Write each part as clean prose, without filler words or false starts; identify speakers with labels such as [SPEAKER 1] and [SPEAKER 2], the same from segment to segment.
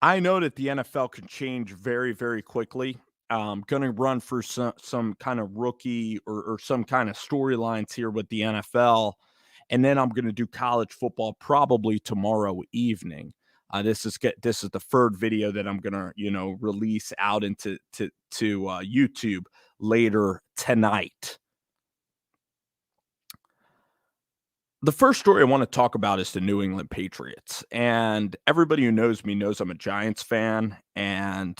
[SPEAKER 1] I know that the NFL can change very, very quickly. Going to run for some kind of rookie or some kind of storylines here with the NFL, and then I'm going to do college football probably tomorrow evening. This is the third video that I'm gonna release out into to YouTube later tonight. The first story I want to talk about is the New England Patriots. And everybody who knows me knows I'm a Giants fan. And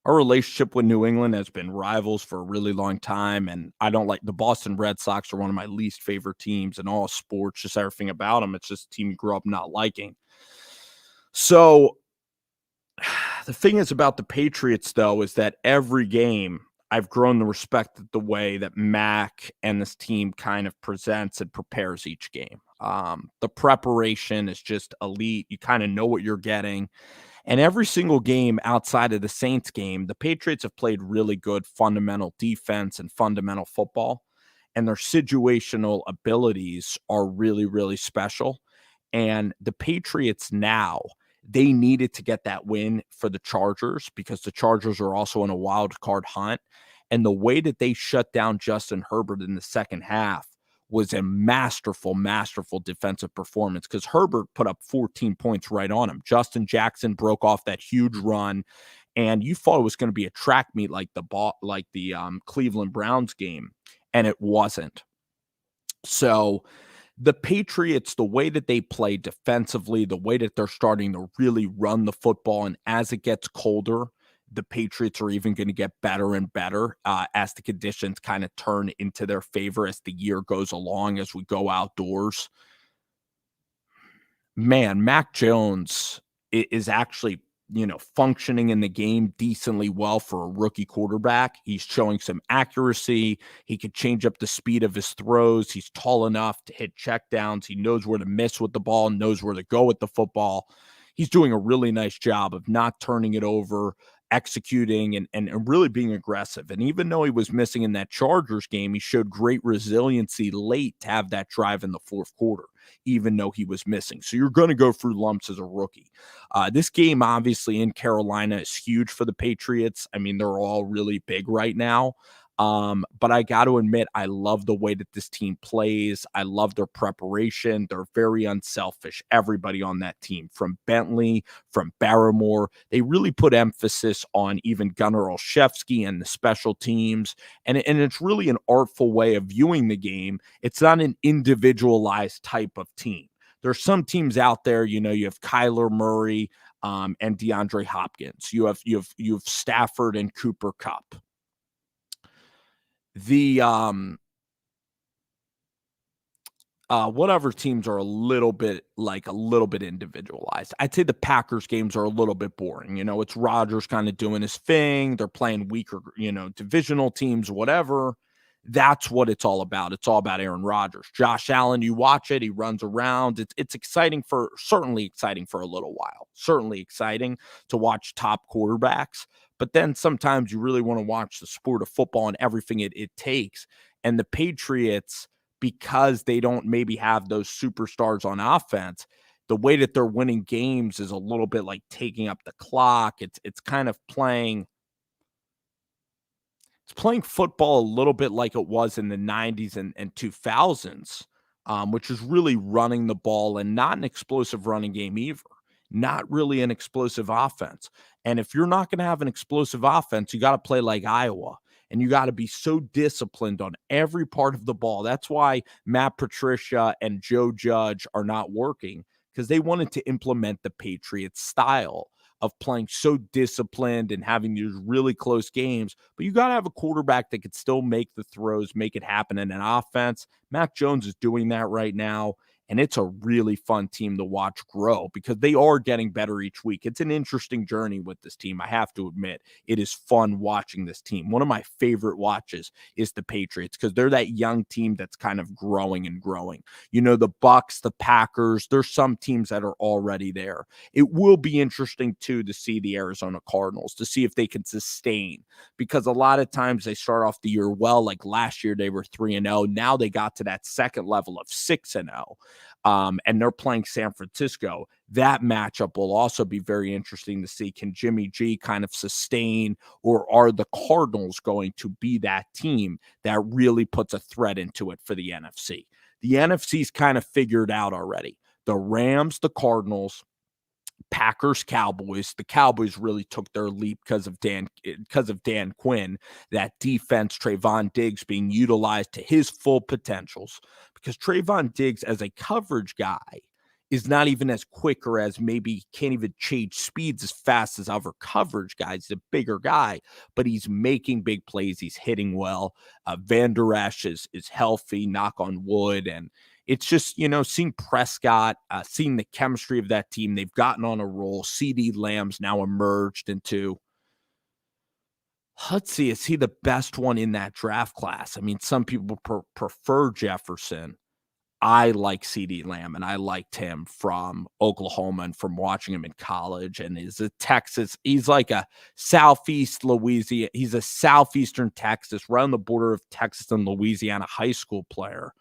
[SPEAKER 1] our relationship with New England has been rivals for a really long time. And I don't like the Boston Red Sox are one of my least favorite teams in all sports, just everything about them. It's just a team you grew up not liking. So the thing is about the Patriots, though, is that every game I've grown to respect the way that Mac and this team kind of presents and prepares each game. The preparation is just elite. You kind of know what you're getting. And every single game outside of the Saints game, the Patriots have played really good fundamental defense and fundamental football. And their situational abilities are really, really special. And the Patriots now, they needed to get that win for the Chargers because the Chargers are also in a wild card hunt. And the way that they shut down Justin Herbert in the second half was a masterful, masterful defensive performance because Herbert put up 14 points right on him. Justin Jackson broke off that huge run, and you thought it was going to be a track meet like the Cleveland Browns game, and it wasn't. So the Patriots, the way that they play defensively, the way that they're starting to really run the football, and as it gets colder, the Patriots are even going to get better and better as the conditions kind of turn into their favor as the year goes along, as we go outdoors. Man, Mac Jones is actually, functioning in the game decently well for a rookie quarterback. He's showing some accuracy. He could change up the speed of his throws. He's tall enough to hit checkdowns. He knows where to miss with the ball, knows where to go with the football. He's doing a really nice job of not turning it over, executing and really being aggressive. And even though he was missing in that Chargers game, he showed great resiliency late to have that drive in the fourth quarter, even though he was missing. So you're going to go through lumps as a rookie. This game, obviously, in Carolina is huge for the Patriots. I mean, they're all really big right now. But I got to admit, I love the way that this team plays. I love their preparation. They're very unselfish. Everybody on that team, from Bentley, from Barrymore, they really put emphasis on even Gunnar Olszewski and the special teams. And it's really an artful way of viewing the game. It's not an individualized type of team. There's some teams out there, you have Kyler Murray and DeAndre Hopkins. You have Stafford and Cooper Kupp. The whatever teams are a little bit individualized. I'd say the Packers games are a little bit boring. It's Rodgers kind of doing his thing. They're playing weaker, divisional teams, whatever. That's what it's all about. It's all about Aaron Rodgers. Josh Allen, you watch it, he runs around. It's certainly exciting for a little while. Certainly exciting to watch top quarterbacks. But then sometimes you really want to watch the sport of football and everything it takes. And the Patriots, because they don't maybe have those superstars on offense, the way that they're winning games is a little bit like taking up the clock. It's kind of playing football a little bit like it was in the 90s and 2000s, which is really running the ball and not an explosive running game either. Not really an explosive offense. And if you're not going to have an explosive offense, you got to play like Iowa. And you got to be so disciplined on every part of the ball. That's why Matt Patricia and Joe Judge are not working, because they wanted to implement the Patriots style of playing so disciplined and having these really close games. But you got to have a quarterback that could still make the throws, make it happen in an offense. Mac Jones is doing that right now. And it's a really fun team to watch grow because they are getting better each week. It's an interesting journey with this team. I have to admit, it is fun watching this team. One of my favorite watches is the Patriots because they're that young team that's kind of growing and growing. The Bucks, the Packers, there's some teams that are already there. It will be interesting, too, to see the Arizona Cardinals, to see if they can sustain, because a lot of times they start off the year well. Like last year, they were 3-0. Now they got to that second level of 6-0. and they're playing San Francisco. That matchup will also be very interesting to see. Can Jimmy G kind of sustain, or are the Cardinals going to be that team that really puts a threat into it for the NFC? The NFC's kind of figured out already. The Rams, the Cardinals, Packers, Cowboys. The Cowboys really took their leap because of Dan Quinn. That defense, Trayvon Diggs being utilized to his full potentials. Because Trayvon Diggs, as a coverage guy, is not even as quick, or as maybe can't even change speeds as fast as other coverage guys. He's a bigger guy, but he's making big plays. He's hitting well. Van Der Esch is healthy, knock on wood, and it's just, seeing Prescott, seeing the chemistry of that team. They've gotten on a roll. CD Lamb's now emerged into, let's see, is he the best one in that draft class? I mean, some people prefer Jefferson. I like CD Lamb, and I liked him from Oklahoma and from watching him in college. And is a Texas. He's like a Southeast Louisiana. He's a Southeastern Texas, right on the border of Texas and Louisiana high school player.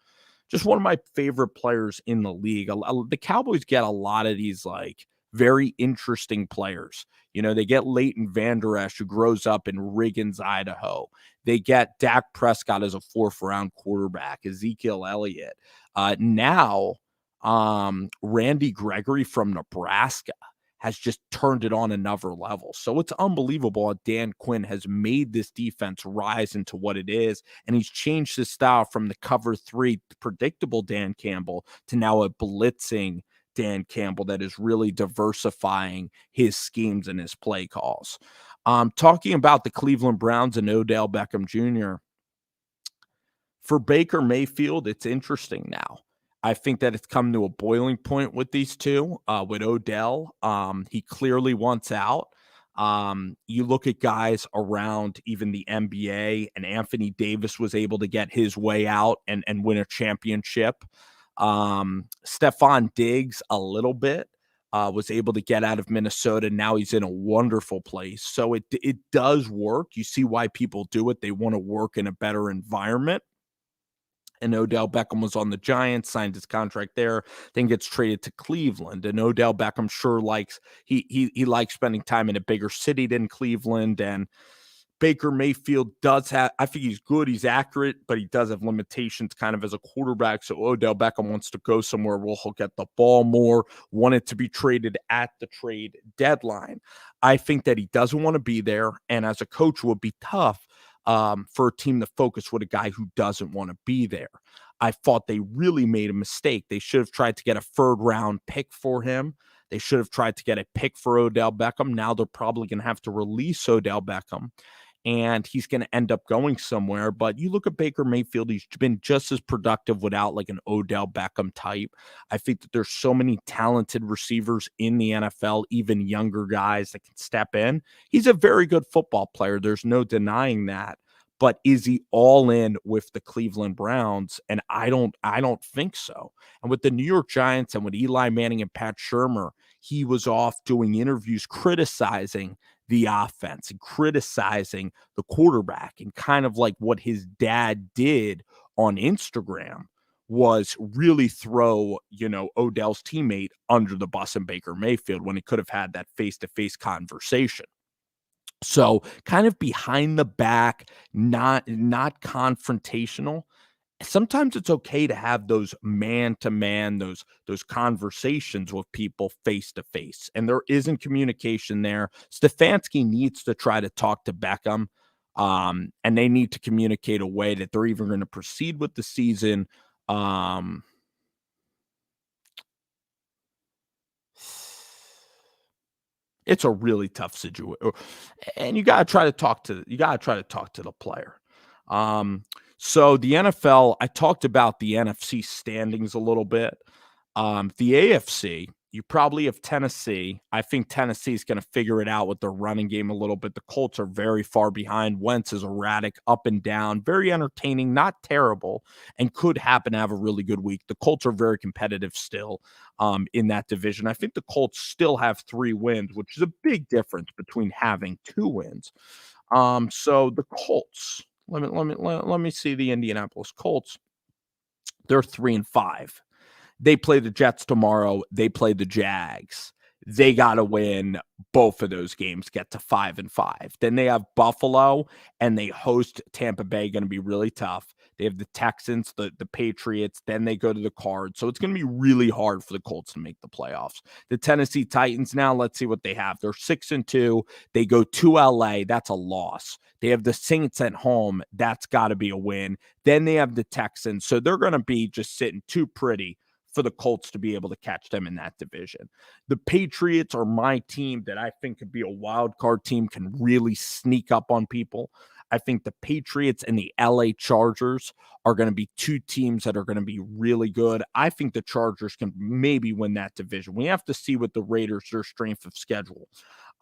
[SPEAKER 1] Just one of my favorite players in the league. The Cowboys get a lot of these like very interesting players. They get Leighton Vander Esch, who grows up in Riggins, Idaho. They get Dak Prescott as a fourth-round quarterback, Ezekiel Elliott. Now, Randy Gregory from Nebraska has just turned it on another level. So it's unbelievable how Dan Quinn has made this defense rise into what it is. And he's changed his style from the cover three predictable Dan Campbell to now a blitzing Dan Campbell that is really diversifying his schemes and his play calls. Talking about the Cleveland Browns and Odell Beckham Jr., for Baker Mayfield, it's interesting now. I think that it's come to a boiling point with these two. With Odell, he clearly wants out. You look at guys around even the NBA, and Anthony Davis was able to get his way out and win a championship. Stephon Diggs, a little bit, was able to get out of Minnesota. Now he's in a wonderful place. So it does work. You see why people do it. They want to work in a better environment. And Odell Beckham was on the Giants, signed his contract there, then gets traded to Cleveland. And Odell Beckham sure likes he likes spending time in a bigger city than Cleveland. And Baker Mayfield does have, I think he's good, he's accurate, but he does have limitations kind of as a quarterback. So Odell Beckham wants to go somewhere where he'll get the ball more, wanted to be traded at the trade deadline. I think that he doesn't want to be there. And as a coach, it would be tough for a team to focus with a guy who doesn't want to be there. I thought they really made a mistake. They should have tried to get a third-round pick for him. They should have tried to get a pick for Odell Beckham. Now they're probably going to have to release Odell Beckham, and he's going to end up going somewhere. But you look at Baker Mayfield, he's been just as productive without like an Odell Beckham type. I think that there's so many talented receivers in the NFL, even younger guys that can step in. He's a very good football player. There's no denying that. But is he all in with the Cleveland Browns? And I don't think so. And with the New York Giants and with Eli Manning and Pat Shurmur, he was off doing interviews criticizing the offense and criticizing the quarterback, and kind of like what his dad did on Instagram was really throw, Odell's teammate under the bus in Baker Mayfield when he could have had that face-to-face conversation. So kind of behind the back, not confrontational. Sometimes it's okay to have those man-to-man, those conversations with people face-to-face, and there isn't communication there. Stefanski needs to try to talk to Beckham, and they need to communicate a way that they're even going to proceed with the season. It's a really tough situation, and you gotta try to talk to the player. So the NFL, I talked about the NFC standings a little bit. The AFC, you probably have Tennessee. I think Tennessee is going to figure it out with their running game a little bit. The Colts are very far behind. Wentz is erratic, up and down, very entertaining, not terrible, and could happen to have a really good week. The Colts are very competitive still in that division. I think the Colts still have 3 wins, which is a big difference between having 2 wins. So the Colts, let me see the Indianapolis Colts. They're 3-5. They play the Jets tomorrow. They play the Jags. They got to win both of those games, get to 5-5. Then they have Buffalo and they host Tampa Bay, going to be really tough. They have the Texans, the Patriots, then they go to the Cards. So it's going to be really hard for the Colts to make the playoffs. The Tennessee Titans now, let's see what they have. They're 6-2. They go to LA. That's a loss. They have the Saints at home. That's got to be a win. Then they have the Texans. So they're going to be just sitting too pretty for the Colts to be able to catch them in that division. The Patriots are my team that I think could be a wild card team, can really sneak up on people. I think the Patriots and the LA Chargers are going to be two teams that are going to be really good. I think the Chargers can maybe win that division. We have to see what the Raiders, their strength of schedule.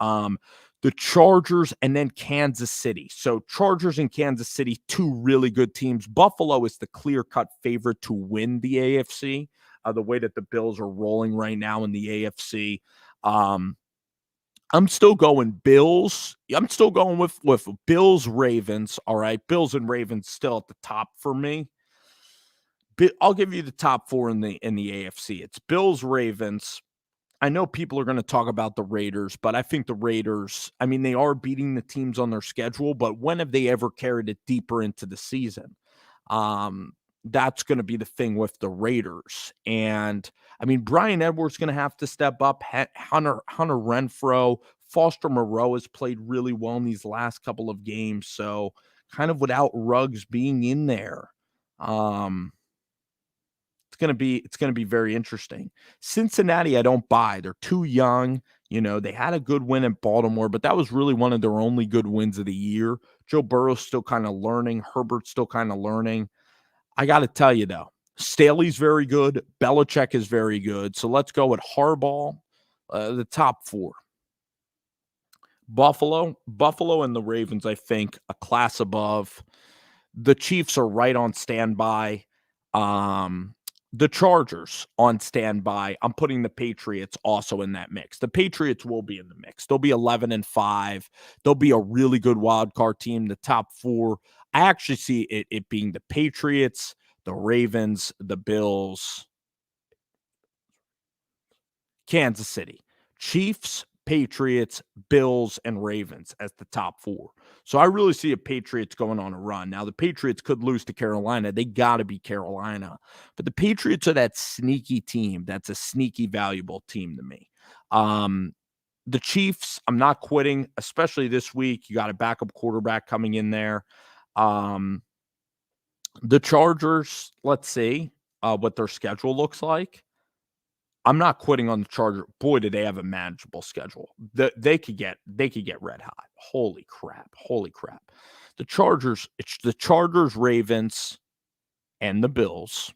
[SPEAKER 1] The Chargers and then Kansas City. So Chargers and Kansas City, two really good teams. Buffalo is the clear-cut favorite to win the AFC. The way that the Bills are rolling right now in the AFC. I'm still going Bills. I'm still going with Bills, Ravens. All right. Bills and Ravens still at the top for me. I'll give you the top four in the AFC. It's Bills, Ravens. I know people are going to talk about the Raiders, but I think the Raiders, I mean, they are beating the teams on their schedule, but when have they ever carried it deeper into the season? That's going to be the thing with the Raiders. And I mean, Brian Edwards going to have to step up. Hunter Renfrow, Foster Moreau has played really well in these last couple of games. So kind of without Ruggs being in there, it's going to be very interesting. Cincinnati, I don't buy. They're too young. You know, they had a good win in Baltimore, but that was really one of their only good wins of the year. Joe Burrow's still kind of learning. Herbert's still kind of learning. I got to tell you, though, Staley's very good. Belichick is very good. So let's go with Harbaugh, the top four. Buffalo and the Ravens, I think, a class above. The Chiefs are right on standby. The Chargers on standby. I'm putting the Patriots also in that mix. The Patriots will be in the mix. They'll be 11-5. They'll be a really good wild card team. The top four, I actually see it being the Patriots, the Ravens, the Bills, Kansas City, Chiefs, Patriots, Bills, and Ravens as the top four. So I really see a Patriots going on a run. Now, the Patriots could lose to Carolina. They got to be Carolina. But the Patriots are that sneaky team. That's a sneaky, valuable team to me. The Chiefs, I'm not quitting, especially this week. You got a backup quarterback coming in there. The Chargers, let's see what their schedule looks like. I'm not quitting on the Chargers. Boy, do they have a manageable schedule. They could get red hot. Holy crap. The Chargers, it's the Chargers, Ravens, and the Bills.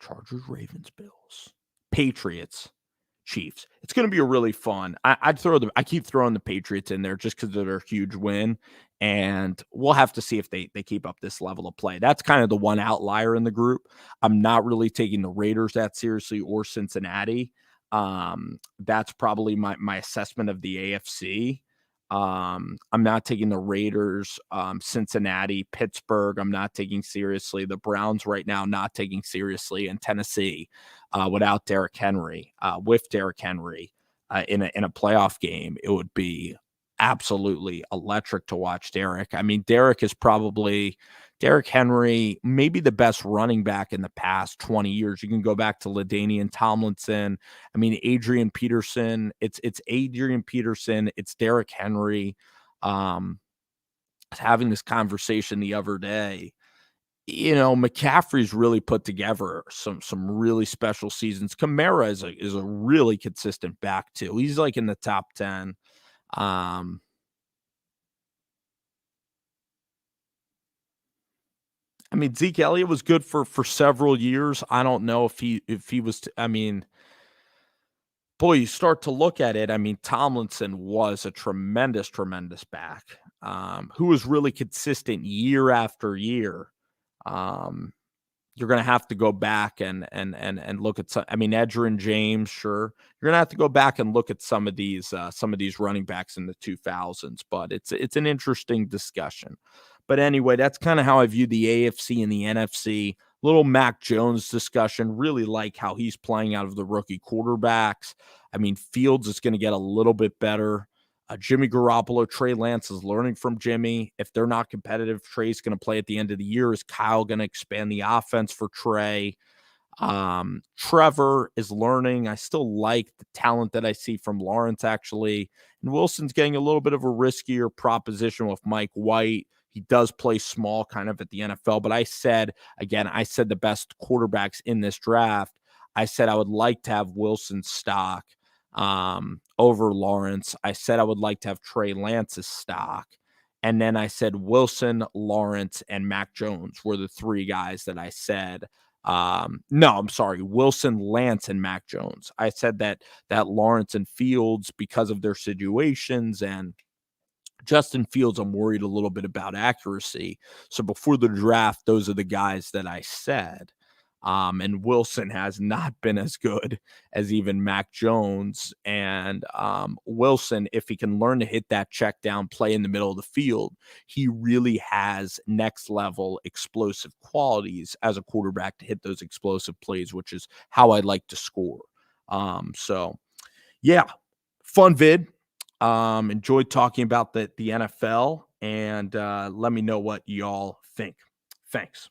[SPEAKER 1] Chargers, Ravens, Bills, Patriots, Chiefs. It's going to be a really fun. I keep throwing the Patriots in there just because of their huge win, and we'll have to see if they keep up this level of play. That's kind of the one outlier in the group. I'm not really taking the Raiders that seriously or Cincinnati. That's probably my assessment of the AFC. I'm not taking the Raiders, Cincinnati, Pittsburgh. I'm not taking seriously. The Browns right now, not taking seriously. And Tennessee, without Derrick Henry, with Derrick Henry in a playoff game, it would be absolutely electric to watch Derrick. I mean, Derrick Henry, maybe the best running back in the past 20 years. You can go back to LaDainian Tomlinson. I mean, Adrian Peterson. It's Adrian Peterson. It's Derrick Henry. Having this conversation the other day. You know, McCaffrey's really put together some really special seasons. Kamara is a really consistent back too. He's like in the top 10. I mean, Zeke Elliott was good for several years. I don't know if he was. I mean, boy, you start to look at it. I mean, Tomlinson was a tremendous back, who was really consistent year after year. You're going to have to go back and look at some. I mean, Edgerrin James, sure. You're going to have to go back and look at some of these running backs in the 2000s. But it's an interesting discussion. But anyway, that's kind of how I view the AFC and the NFC. Little Mac Jones discussion. Really like how he's playing out of the rookie quarterbacks. I mean, Fields is going to get a little bit better. Jimmy Garoppolo, Trey Lance is learning from Jimmy. If they're not competitive, Trey's going to play at the end of the year. Is Kyle going to expand the offense for Trey? Trevor is learning. I still like the talent that I see from Lawrence, actually. And Wilson's getting a little bit of a riskier proposition with Mike White. He does play small kind of at the NFL, but I said the best quarterbacks in this draft. I said I would like to have Wilson's stock over Lawrence. I said I would like to have Trey Lance's stock. And then I said Wilson, Lawrence, and Mac Jones were the three guys that I said. No, I'm sorry, Wilson, Lance, and Mac Jones. I said that Lawrence and Fields, because of their situations, and Justin Fields, I'm worried a little bit about accuracy. So before the draft, those are the guys that I said. And Wilson has not been as good as even Mac Jones. And Wilson, if he can learn to hit that check down play in the middle of the field, he really has next level explosive qualities as a quarterback to hit those explosive plays, which is how I like to score. So yeah, fun vid. Enjoyed talking about the NFL, and let me know what y'all think. Thanks.